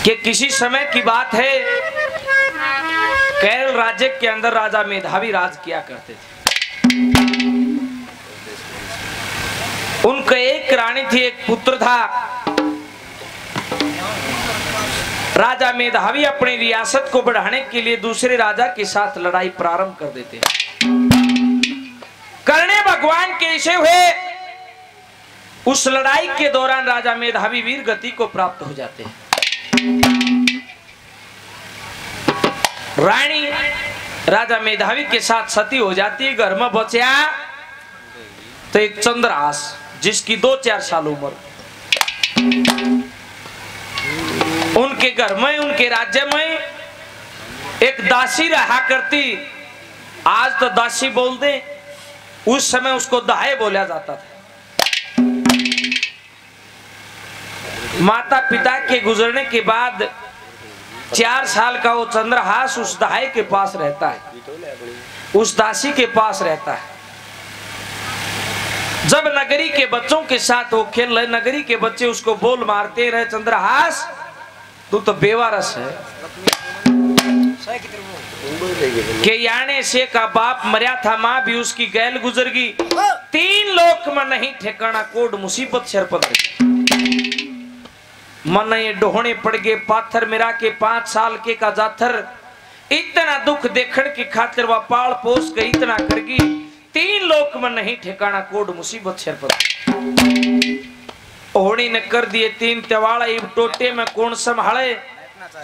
कि किसी समय की बात है, केरल राज्य के अंदर राजा मेधावी राज किया करते थे। उनका एक रानी थी, एक पुत्र था। राजा मेधावी अपनी रियासत को बढ़ाने के लिए दूसरे राजा के साथ लड़ाई प्रारंभ कर देते हैं। करने भगवान के इच्छे हुए उस लड़ाई के दौरान राजा मेधावी वीर गति को प्राप्त हो जाते हैं। रानी राजा मेधावी के साथ सती हो जाती है। घर में बचा तो एक चंद्रहास, जिसकी 2-4 साल उम्र। उनके घर में, उनके राज्य में एक दासी रहा करती। आज तो दासी बोल दे, उस समय उसको दाहे बोला जाता था। माता पिता के गुजरने के बाद 4 साल का वो चंद्रहास उस दाहे के पास रहता है, उस दासी के पास रहता है। जब नगरी के बच्चों के साथ वो खेल रहे, नगरी के बच्चे उसको बोल मारते रहे, चंद्रहास तू तो बेवारस है, के याने से का बाप मरिया था, माँ भी उसकी गैल गुजर गई। 3 लोक में नहीं ठिकाना, कोड मुसीबत सिर पर मन ये डोहने पड़ गए। पाथर मेरा के 5 साल के का जाथर, इतना दुख देखने की खातिर वह पाल पोस के इतना कर गई। 3 लोक में नहीं ठिकाना, कोड मुसीबत सिर पर। ओहनी ने कर दिए 3 त्यवाड़ा, इब टोटे में कौन संभाले।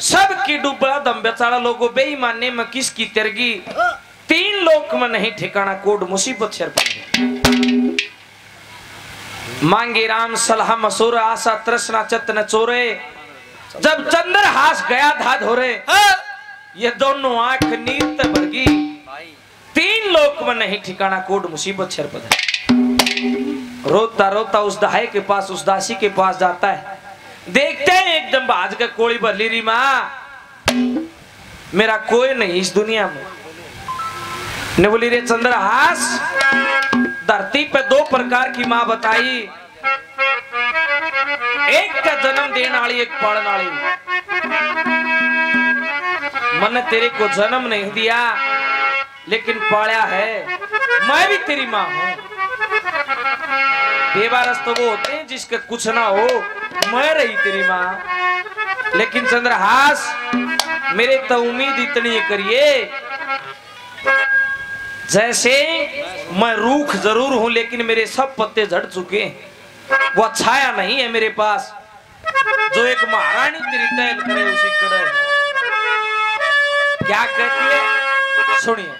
सबकी डूबा दम बेचारा लोगों बेईमाने में किसकी तिरगी। 3 लोक में नहीं ठिकाना, कोड मुसीबत सिर पर। मांगे राम सलाह मसूर, आशा तृष्णा चतन चोरे। जब चंद्रहास गया था धोरे, ये दोनों आंख नींद भर गई। 3 लोक में नहीं ठिकाना, कोड मुसीबत सिर पर। रोता रोता उस दाहे के पास, उस दासी के पास जाता है। देखते हैं एकदम भाज का कोड़ी भरली री माँ, मेरा कोई नहीं इस दुनिया में। ने बोली रे चंद्रहास, धरती पे 2 प्रकार की माँ बताई, एक का जन्म देने वाली, एक पालने वाली। मैंने तेरे को जन्म नहीं दिया लेकिन पाला है, मैं भी तेरी माँ हूँ। बेवारस तो वो होते हैं जिसका कुछ ना हो, मैं रही तेरी माँ। लेकिन चंद्रहास, मेरे तो उम्मीद इतनी करिए, जैसे मैं रूख जरूर हूं लेकिन मेरे सब पत्ते झड़ चुके हैं। वो छाया नहीं है मेरे पास जो एक महारानी तेरी तैल करे उसी कड़े। क्या कहती है सुनिए।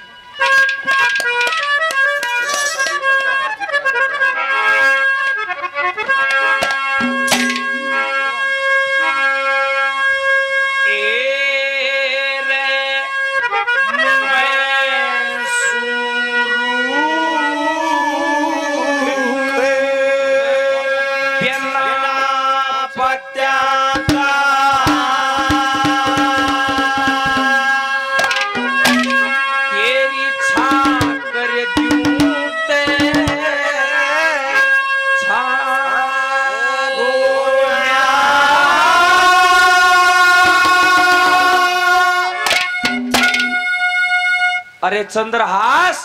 अरे चंद्रहास,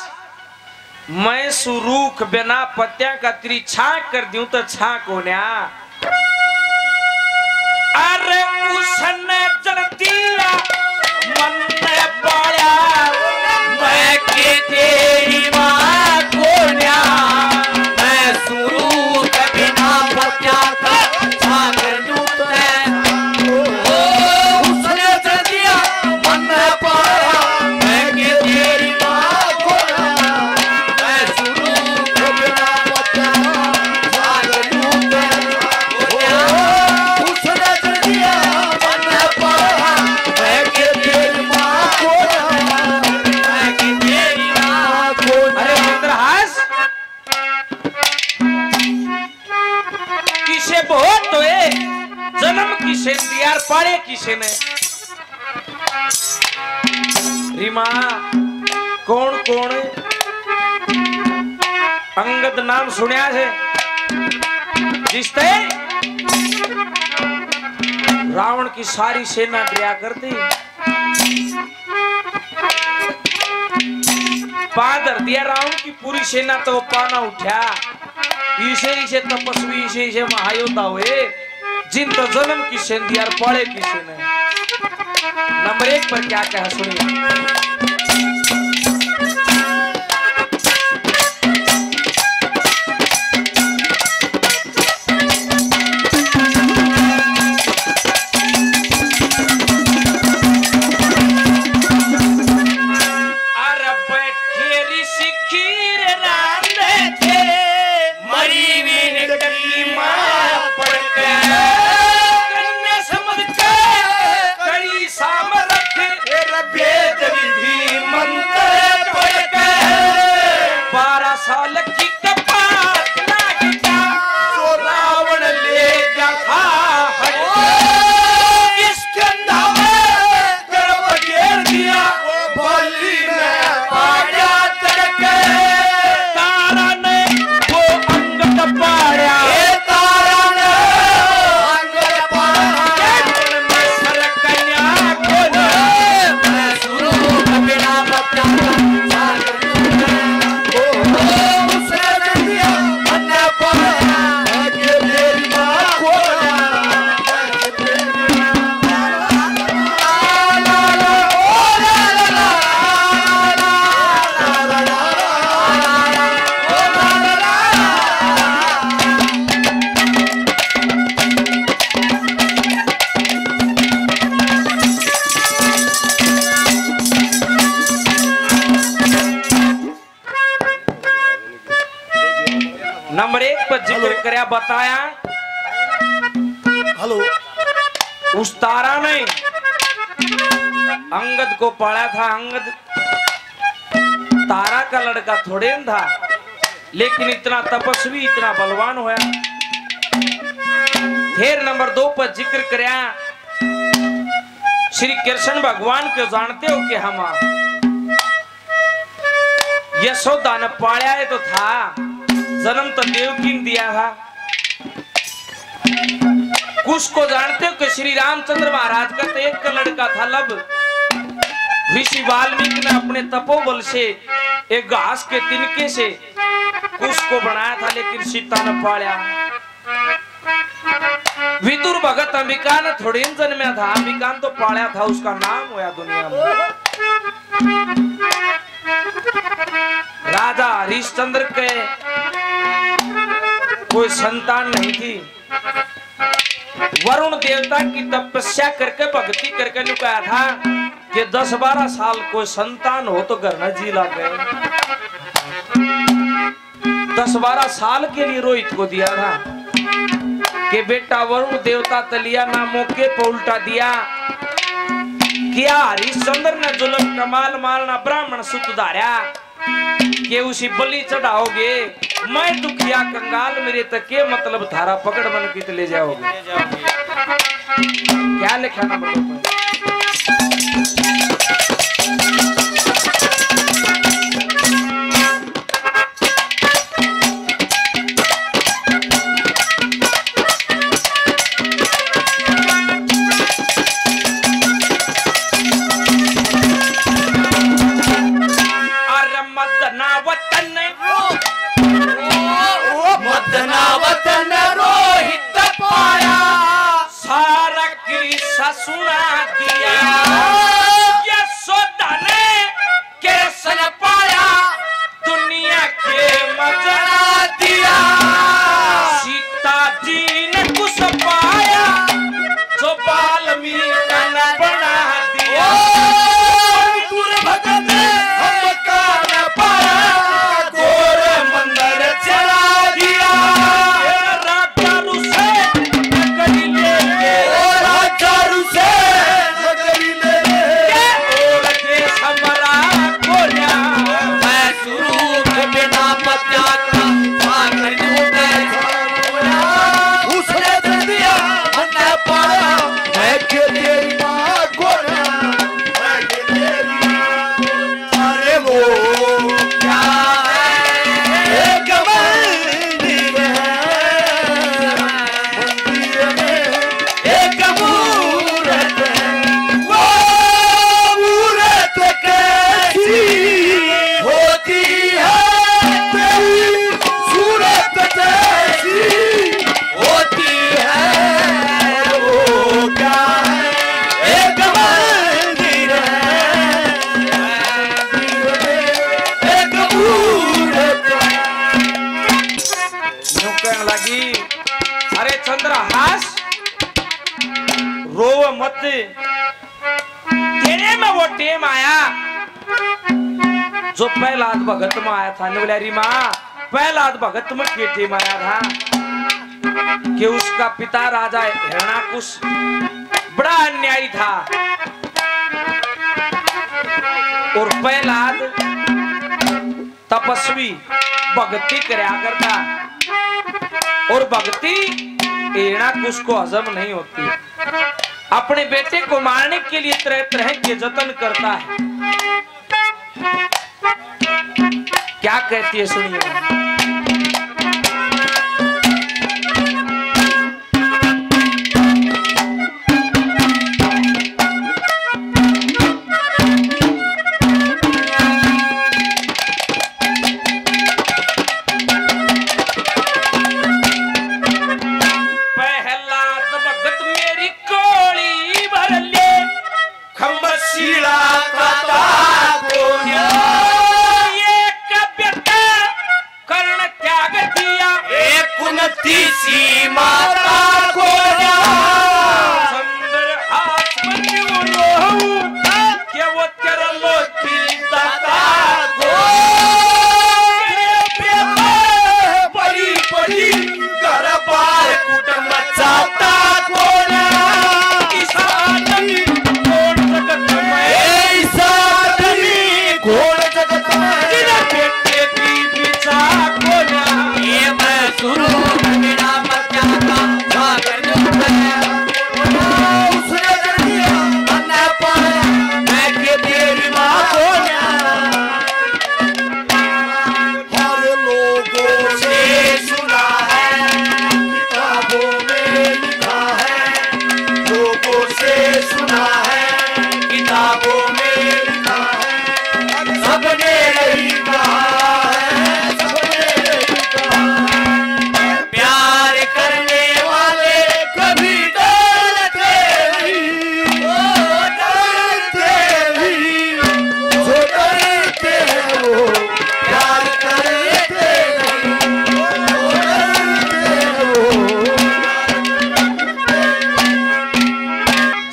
मैं सुरूख बिना पत्तियां का तेरी छाक कर दूं तो छाक होने। अरे उसने जन दिया मन में पाया, मैं के तेरी मां कोन्या। मैं सुरूख बिना पत्तियां का छाक कर दूं तो उसने जन दिया मन में पाया, पाड़े किसे ने। रीमा कौन कौन अंगद नाम सुनिया है, जिसते रावण की सारी सेना डरा करती, पादर दिया रावण की पूरी सेना तो पाना उठा। इसे तपस्वी इसे महायोद्धा हुए जिन तो जन्म की सेन दिया पड़े की सेना। नंबर 1 पर क्या कहा सुनिए। नंबर 1 पर जिक्र करया बताया। हेलो, उस तारा ने अंगद को पाला था। अंगद तारा का लड़का थोड़े न था, लेकिन इतना तपस्वी इतना बलवान होया। फिर नंबर 2 पर जिक्र करया श्री कृष्ण भगवान को जानते हो कि हम यशोदा ने पाया है तो था, जन्म तो देवकी ने दिया था। कुछ को जानते हो कि श्री रामचंद्र महाराज का तो एक लड़का था लब। ऋषि वाल्मीकि ने अपने तपोबल से एक घास के तिनके से कुछ को बनाया था, लेकिन सीता ने पाया। विदुर भगत अंबिका ने थोड़ी जन्मया था, अंबिका ने तो पाया था, उसका नाम होया दुनिया में। राजा हरिश्चंद्र के कोई संतान नहीं थी। वरुण देवता की तपस्या करके भक्ति करके लुकाया था कि 10-12 साल कोई संतान हो तो घर न जी लग गए। 10-12 साल के लिए रोहित को दिया था कि बेटा वरुण देवता तलिया ना मौके पर उल्टा दिया। क्या हरिश्चंद्र ने जुल्म कमाल मारना ब्राह्मण सुत धारा के उसी बलि चढ़ाओगे, मैं दुखिया कंगाल मेरे तक के मतलब धारा पकड़ बन के ले जाओगे। क्या लिखा ना बोलो। सुना दिया यशोदा कहने लगी, अरे चंद्रहास रो मत, तेरे में वो टेम आया जो प्रहलाद भगत में आया था। बोले माँ प्रहलाद भगत में के टेम आया था कि उसका पिता राजा हिरण्याकुश बड़ा अन्यायी था और प्रहलाद तपस्वी भक्ति करया करता और भक्ति हिरण्याकुश को हजम नहीं होती। अपने बेटे को मारने के लिए तरह तरह के जतन करता है। क्या कहती है सुनिए।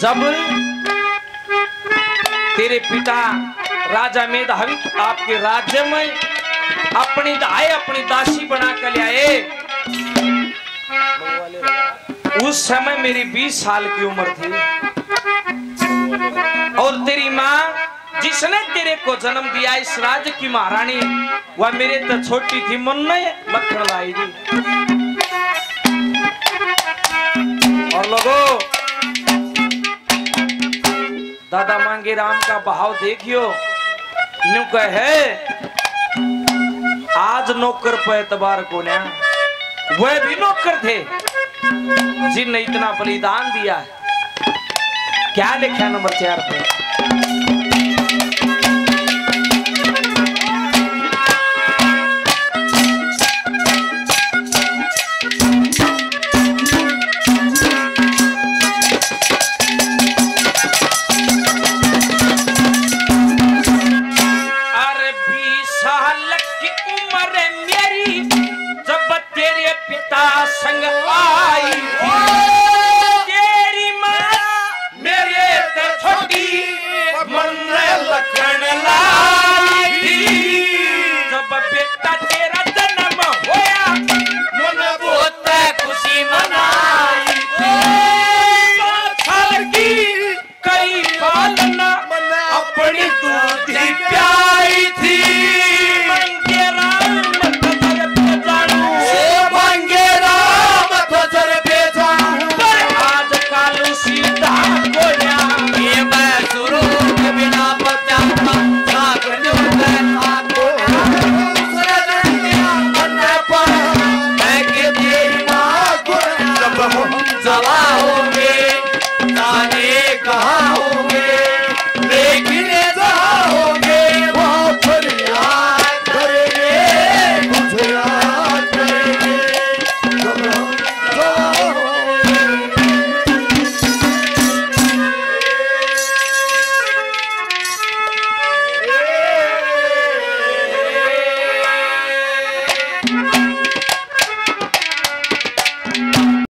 जब तेरे पिता राजा मेधावी आपके राज्य में अपनी दासी बना कर ले आए, उस समय मेरी 20 साल की उम्र थी और तेरी माँ जिसने तेरे को जन्म दिया इस राज्य की महारानी वह मेरे तो छोटी थी, मन में लखन लाई थी। और लोगों दादा मांगे राम का भाव देखियो, न्यू कहे आज नौकर पे एतबार को ना, वह भी नौकर थे जिनने इतना बलिदान दिया है। क्या लिखा नंबर 4 पे? संग आई